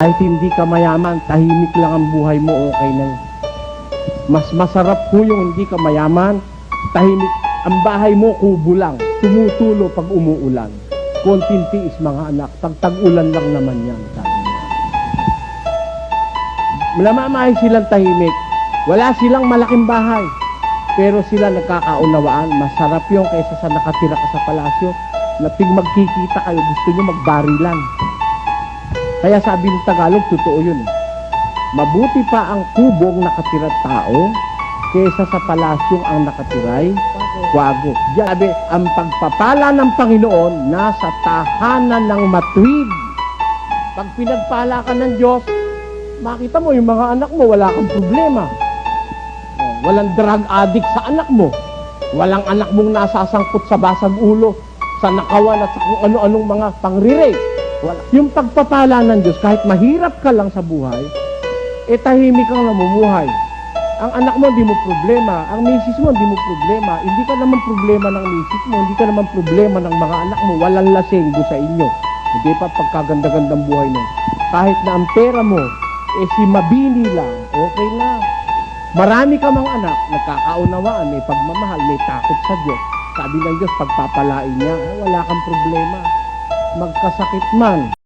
Kahit hindi ka mayaman, tahimik lang ang buhay mo, okay na. Mas masarap po yung hindi ka mayaman, tahimik. Ang bahay mo, kubo lang. Tumutulo pag umuulan. Konting tiis mga anak, pag tag-ulan lang naman yan. Namamahay silang tahimik. Wala silang malaking bahay. Pero sila nagkakaunawaan. Masarap yung kaysa sa nakatira ka sa palasyo na pig magkikita kayo, gusto nyo magbarilan. Kaya sabi ng Tagalog, totoo yun. Mabuti pa ang kubong nakatira tao kaysa sa palasyong ang nakatiray wago. Sabi, ang pagpapala ng Panginoon nasa tahanan ng matuwid. Pag pinagpala ka ng Diyos, makita mo yung mga anak mo, wala kang problema. Walang drug addict sa anak mo. Walang anak mong nasasangkot sa basag ulo, sa nakawan at sa kung ano-anong mga pangre-rape. Yung pagpapala ng Diyos, kahit mahirap ka lang sa buhay, tahimik kang namumuhay. Ang anak mo, hindi mo problema. Ang misis mo, hindi mo problema. Hindi ka naman problema ng misis mo. Hindi ka naman problema ng mga anak mo. Walang lasenggo sa inyo. Hindi pa pagkaganda-gandang buhay mo. Kahit na ang pera mo, si mabini lang, okay na. Marami ka mga anak, nagkakaunawaan, may pagmamahal, may takot sa Diyos. Sabi ng Diyos, pagpapalain niya, wala kang problema. Magkasakit man,